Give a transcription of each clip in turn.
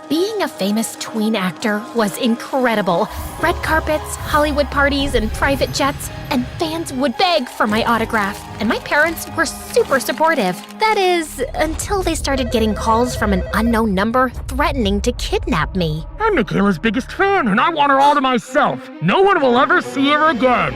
Being a famous tween actor was incredible. Red carpets, Hollywood parties, and private jets, and fans would beg for my autograph. And my parents were super supportive. That is, until they started getting calls from an unknown number threatening to kidnap me. I'm Michaela's biggest fan, and I want her all to myself. No one will ever see her again.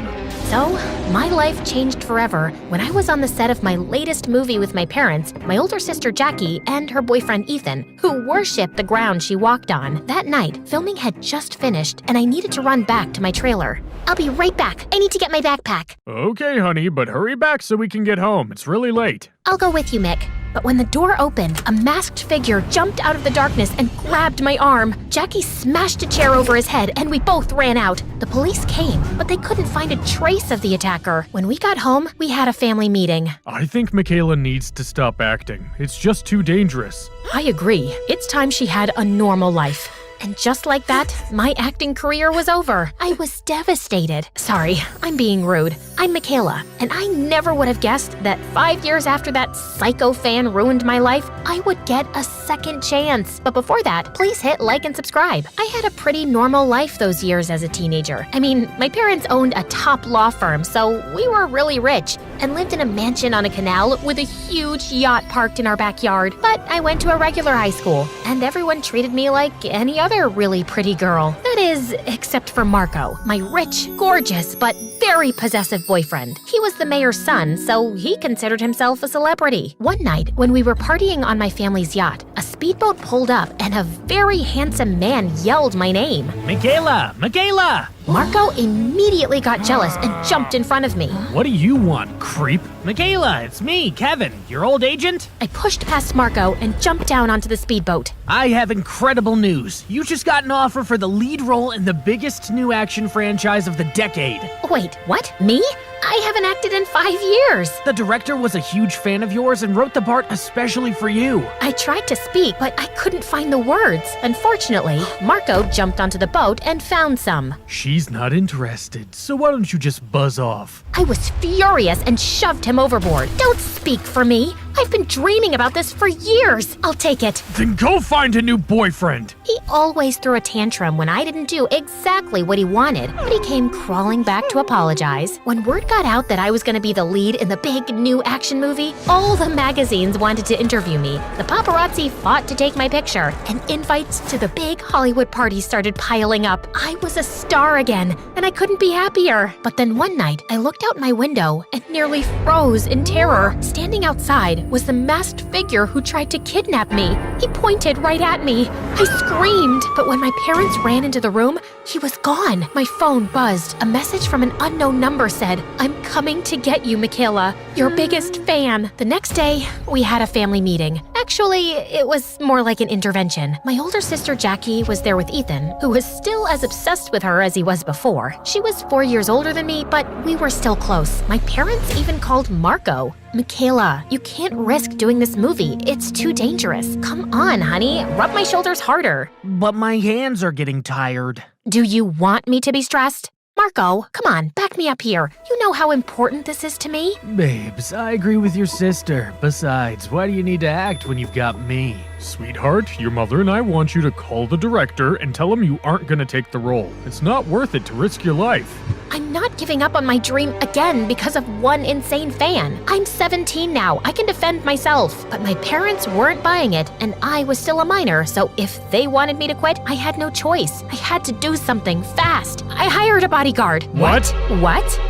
So, my life changed forever when I was on the set of my latest movie with my parents, my older sister Jackie, and her boyfriend Ethan, who worshipped the ground she walked on. That night, filming had just finished, and I needed to run back to my trailer. I'll be right back. I need to get my backpack. Okay, honey, but hurry back so we can get home. It's really late. I'll go with you, Mick. But when the door opened, a masked figure jumped out of the darkness and grabbed my arm. Jackie smashed a chair over his head, and we both ran out. The police came, but they couldn't find a trace of the attacker. When we got home, we had a family meeting. I think Michaela needs to stop acting. It's just too dangerous. I agree. It's time she had a normal life. And just like that, my acting career was over. I was devastated. Sorry, I'm being rude. I'm Michaela, and I never would have guessed that 5 years after that psycho fan ruined my life, I would get a second chance. But before that, please hit like and subscribe. I had a pretty normal life those years as a teenager. I mean, my parents owned a top law firm, so we were really rich and lived in a mansion on a canal with a huge yacht parked in our backyard. But I went to a regular high school, and everyone treated me like any other really pretty girl. That is, except for Marco, my rich, gorgeous, but very possessive boyfriend. He was the mayor's son, so he considered himself a celebrity. One night, when we were partying on my family's yacht, a speedboat pulled up and a very handsome man yelled my name. Michaela! Michaela! Marco immediately got jealous and jumped in front of me. What do you want, creep? Michaela, it's me, Kevin, your old agent. I pushed past Marco and jumped down onto the speedboat. I have incredible news. You just got an offer for the lead role in the biggest new action franchise of the decade. Wait, what? Me? I haven't acted in 5 years. The director was a huge fan of yours and wrote the part especially for you. I tried to speak, but I couldn't find the words. Unfortunately, Marco jumped onto the boat and found some. She's not interested, so why don't you just buzz off? I was furious and shoved him overboard. Don't speak for me. I've been dreaming about this for years. I'll take it. Then go find a new boyfriend. He always threw a tantrum when I didn't do exactly what he wanted, but he came crawling back to apologize. When word got out that I was going to be the lead in the big new action movie, all the magazines wanted to interview me. The paparazzi fought to take my picture, and invites to the big Hollywood party started piling up. I was a star again, and I couldn't be happier. But then one night, I looked out my window and nearly froze in terror. Standing outside was the masked figure who tried to kidnap me. He pointed right at me. I screamed, but when my parents ran into the room, he was gone. My phone buzzed. A message from an unknown number said, "I'm coming to get you, Michaela. Your biggest fan." The next day, we had a family meeting. Actually, it was more like an intervention. My older sister Jackie was there with Ethan, who was still as obsessed with her as he was before. She was 4 years older than me, but we were still close. My parents even called Marco. "Michaela, you can't risk doing this movie. It's too dangerous. Come on, honey. Rub my shoulders harder." But my hands are getting tired. Do you want me to be stressed? Marco, come on, back me up here. You know how important this is to me. Babes, I agree with your sister. Besides, why do you need to act when you've got me? Sweetheart, your mother and I want you to call the director and tell him you aren't gonna take the role. It's not worth it to risk your life. I'm not giving up on my dream again because of one insane fan. I'm 17 now. I can defend myself. But my parents weren't buying it, and I was still a minor, so if they wanted me to quit, I had no choice. I had to do something fast. I hired a bodyguard. What? What?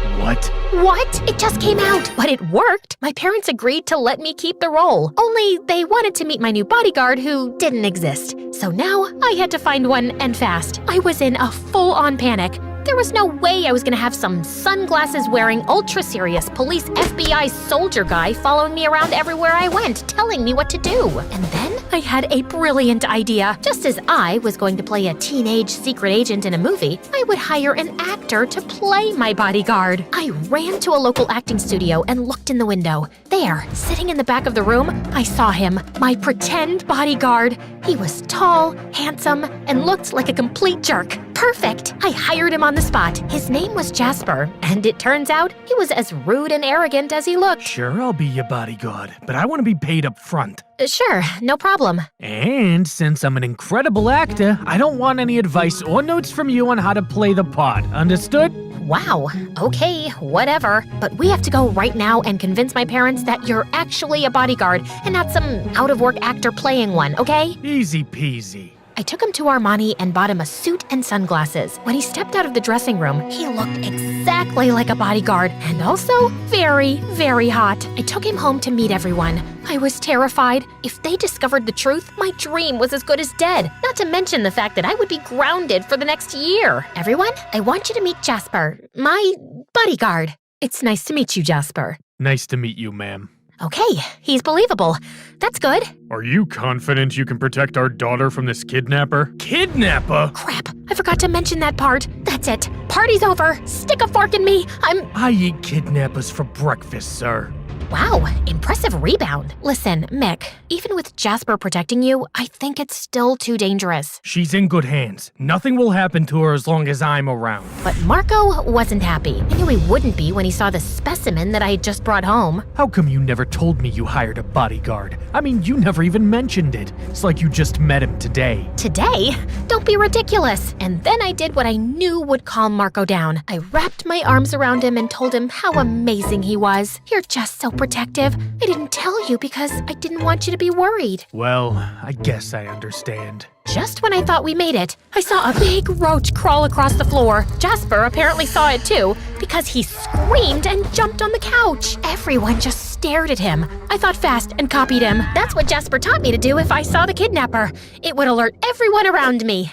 What? It just came out, but it worked. My parents agreed to let me keep the role. Only they wanted to meet my new bodyguard who didn't exist. So now I had to find one, and fast. I was in a full-on panic. There was no way I was gonna have some sunglasses-wearing, ultra-serious police FBI soldier guy following me around everywhere I went, telling me what to do. And then I had a brilliant idea. Just as I was going to play a teenage secret agent in a movie, I would hire an actor to play my bodyguard. I ran to a local acting studio and looked in the window. There, sitting in the back of the room, I saw him, my pretend bodyguard. He was tall, handsome, and looked like a complete jerk. Perfect! I hired him on the spot. His name was Jasper, and it turns out he was as rude and arrogant as he looked. Sure, I'll be your bodyguard, but I want to be paid up front. Sure, no problem. And since I'm an incredible actor, I don't want any advice or notes from you on how to play the part. Understood? Wow, okay, whatever. But we have to go right now and convince my parents that you're actually a bodyguard and not some out-of-work actor playing one, okay? Easy peasy. I took him to Armani and bought him a suit and sunglasses. When he stepped out of the dressing room, he looked exactly like a bodyguard and also very, very hot. I took him home to meet everyone. I was terrified. If they discovered the truth, my dream was as good as dead. Not to mention the fact that I would be grounded for the next year. Everyone, I want you to meet Jasper, my bodyguard. It's nice to meet you, Jasper. Nice to meet you, ma'am. Okay, he's believable. That's good. Are you confident you can protect our daughter from this kidnapper? Kidnapper? Crap, I forgot to mention that part. That's it. Party's over. Stick a fork in me. I eat kidnappers for breakfast, sir. Wow, impressive rebound. Listen, Mick, even with Jasper protecting you, I think it's still too dangerous. She's in good hands. Nothing will happen to her as long as I'm around. But Marco wasn't happy. I knew he wouldn't be when he saw the specimen that I had just brought home. How come you never told me you hired a bodyguard? I mean, you never even mentioned it. It's like you just met him today. Today? Don't be ridiculous. And then I did what I knew would calm Marco down. I wrapped my arms around him and told him how amazing he was. You're just so protective. I didn't tell you because I didn't want you to be worried. Well, I guess I understand. Just when I thought we made it, I saw a big roach crawl across the floor. Jasper apparently saw it too, because he screamed and jumped on the couch. Everyone just stared at him. I thought fast and copied him. That's what Jasper taught me to do if I saw the kidnapper. It would alert everyone around me.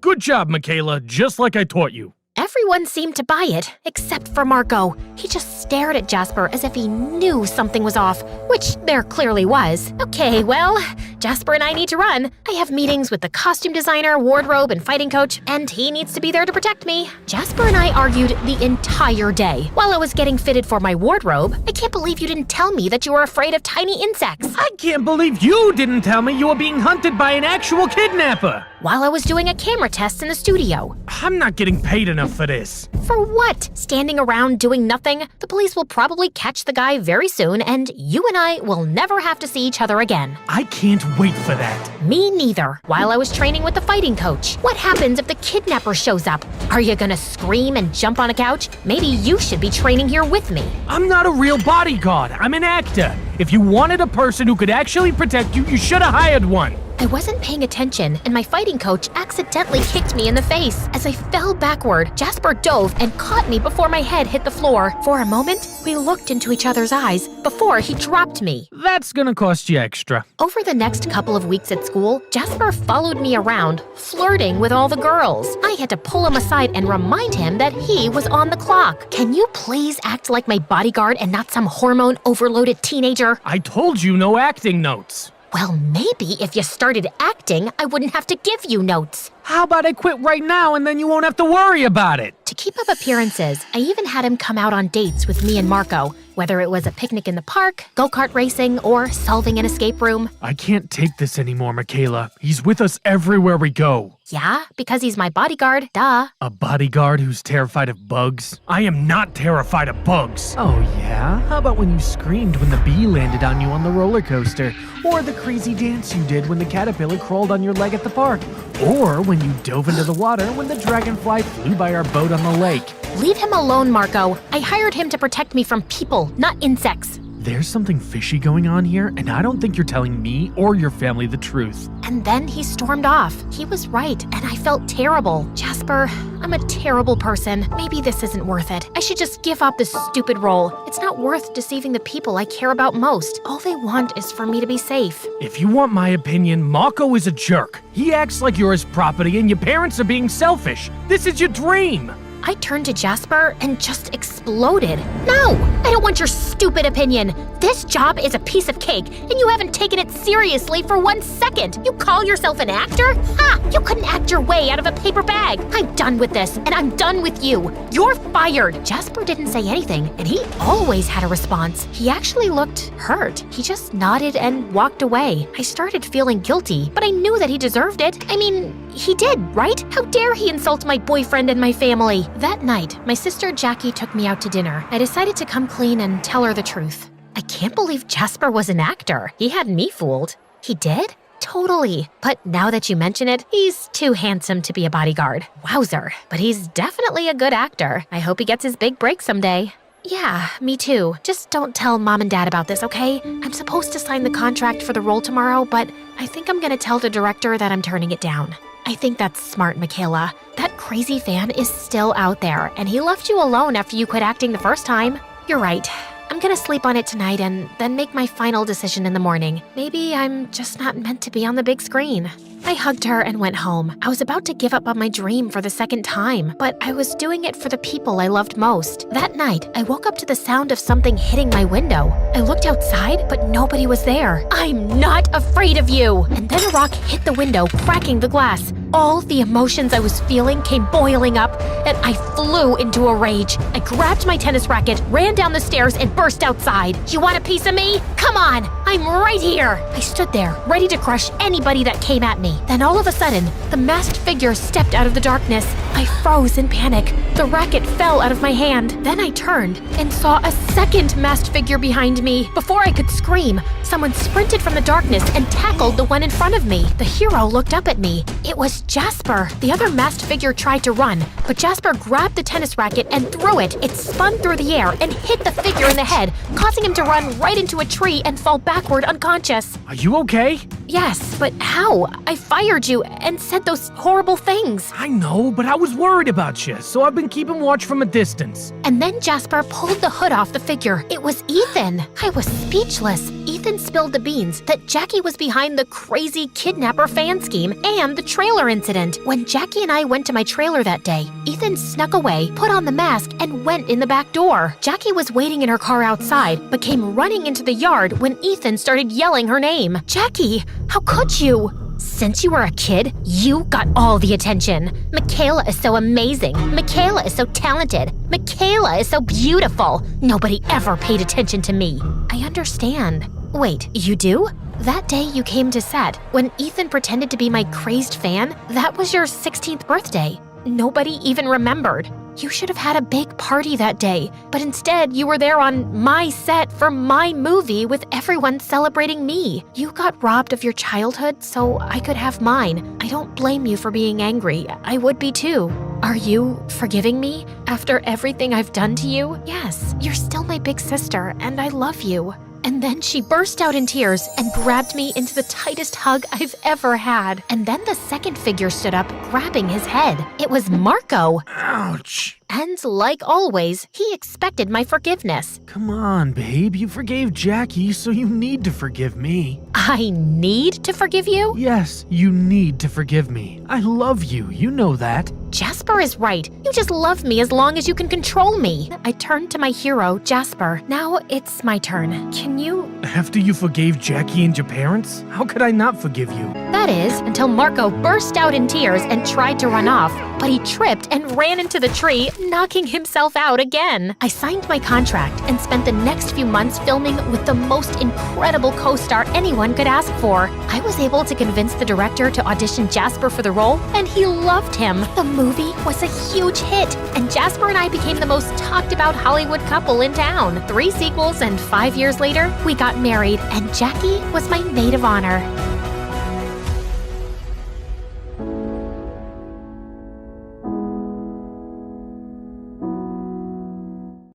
Good job, Michaela, just like I taught you. Everyone seemed to buy it, except for Marco. He just stared at Jasper as if he knew something was off, which there clearly was. Okay, well, Jasper and I need to run. I have meetings with the costume designer, wardrobe, and fighting coach, and he needs to be there to protect me. Jasper and I argued the entire day. While I was getting fitted for my wardrobe, I can't believe you didn't tell me that you were afraid of tiny insects. I can't believe you didn't tell me you were being hunted by an actual kidnapper. While I was doing a camera test in the studio. I'm not getting paid enough for this. For what? Standing around doing nothing? The police will probably catch the guy very soon, and you and I will never have to see each other again. I can't wait for that. Me neither. While I was training with the fighting coach. What happens if the kidnapper shows up? Are you gonna scream and jump on a couch? Maybe you should be training here with me. I'm not a real bodyguard. I'm an actor. If you wanted a person who could actually protect you, you should have hired one. I wasn't paying attention, and my fighting coach accidentally kicked me in the face. As I fell backward, Jasper dove and caught me before my head hit the floor. For a moment, we looked into each other's eyes before he dropped me. That's gonna cost you extra. Over the next couple of weeks at school, Jasper followed me around, flirting with all the girls. I had to pull him aside and remind him that he was on the clock. Can you please act like my bodyguard and not some hormone-overloaded teenager? I told you no acting notes. Well, maybe if you started acting, I wouldn't have to give you notes. How about I quit right now and then you won't have to worry about it? To keep up appearances, I even had him come out on dates with me and Marco, whether it was a picnic in the park, go-kart racing, or solving an escape room. I can't take this anymore, Michaela. He's with us everywhere we go. Yeah, because he's my bodyguard, duh. A bodyguard who's terrified of bugs? I am not terrified of bugs. Oh yeah? How about when you screamed when the bee landed on you on the roller coaster? Or the crazy dance you did when the caterpillar crawled on your leg at the park? Or when you dove into the water when the dragonfly flew by our boat on the lake? Leave him alone, Marco. I hired him to protect me from people, not insects. There's something fishy going on here, and I don't think you're telling me or your family the truth. And then he stormed off. He was right, and I felt terrible. Jasper, I'm a terrible person. Maybe this isn't worth it. I should just give up this stupid role. It's not worth deceiving the people I care about most. All they want is for me to be safe. If you want my opinion, Marco is a jerk. He acts like you're his property and your parents are being selfish. This is your dream. I turned to Jasper and just exploded. No, I don't want your stupid opinion. This job is a piece of cake, and you haven't taken it seriously for 1 second. You call yourself an actor? Ha! You couldn't act your way out of a paper bag. I'm done with this, and I'm done with you. You're fired. Jasper didn't say anything, and he always had a response. He actually looked hurt. He just nodded and walked away. I started feeling guilty, but I knew that he deserved it. I mean, he did, right? How dare he insult my boyfriend and my family? That night, my sister Jackie took me out to dinner. I decided to come clean and tell her the truth. I can't believe Jasper was an actor. He had me fooled. He did? Totally. But now that you mention it, he's too handsome to be a bodyguard. Wowzer. But he's definitely a good actor. I hope he gets his big break someday. Yeah, me too. Just don't tell Mom and Dad about this, okay? I'm supposed to sign the contract for the role tomorrow, but I think I'm gonna tell the director that I'm turning it down. I think that's smart, Michaela. That crazy fan is still out there, and he left you alone after you quit acting the first time. You're right. I'm gonna sleep on it tonight and then make my final decision in the morning. Maybe I'm just not meant to be on the big screen. I hugged her and went home. I was about to give up on my dream for the second time, but I was doing it for the people I loved most. That night, I woke up to the sound of something hitting my window. I looked outside, but nobody was there. I'm not afraid of you! And then a rock hit the window, cracking the glass. All the emotions I was feeling came boiling up, and I flew into a rage. I grabbed my tennis racket, ran down the stairs, and burst outside. You want a piece of me? Come on! I'm right here! I stood there, ready to crush anybody that came at me. Then all of a sudden, the masked figure stepped out of the darkness. I froze in panic. The racket fell out of my hand. Then I turned and saw a second masked figure behind me. Before I could scream, someone sprinted from the darkness and tackled the one in front of me. The hero looked up at me. It was Jasper. The other masked figure tried to run, but Jasper grabbed the tennis racket and threw it. It spun through the air and hit the figure in the head, causing him to run right into a tree and fall backward unconscious. Are you okay? Yes, but how? I fired you and said those horrible things. I know, but I was worried about you, so I've been keeping watch from a distance. And then Jasper pulled the hood off the figure. It was Ethan. I was speechless. Ethan spilled the beans that Jackie was behind the crazy kidnapper fan scheme and the trailer incident. When Jackie and I went to my trailer that day, Ethan snuck away, put on the mask, and went in the back door. Jackie was waiting in her car outside, but came running into the yard when Ethan started yelling her name. Jackie, how could you? Since you were a kid, you got all the attention. Michaela is so amazing. Michaela is so talented. Michaela is so beautiful. Nobody ever paid attention to me. I understand. Wait, you do? That day you came to set, when Ethan pretended to be my crazed fan, that was your 16th birthday. Nobody even remembered. You should have had a big party that day, but instead you were there on my set for my movie with everyone celebrating me. You got robbed of your childhood so I could have mine. I don't blame you for being angry. I would be too. Are you forgiving me after everything I've done to you? Yes, you're still my big sister and I love you. And then she burst out in tears and grabbed me into the tightest hug I've ever had. And then the second figure stood up, grabbing his head. It was Marco. Ouch. And like always, he expected my forgiveness. Come on, babe. You forgave Jackie, so you need to forgive me. I need to forgive you? Yes, you need to forgive me. I love you. You know that. Jasper is right. You just love me as long as you can control me. I turned to my hero, Jasper. Now it's my turn. Can you... After you forgave Jackie and your parents, how could I not forgive you? That is, until Marco burst out in tears and tried to run off, but he tripped and ran into the tree, knocking himself out again. I signed my contract and spent the next few months filming with the most incredible co-star anyone could ask for. I was able to convince the director to audition Jasper for the role, and he loved him. The movie was a huge hit, and Jasper and I became the most talked about Hollywood couple in town. 3 sequels and 5 years later, we got married, and Jackie was my maid of honor.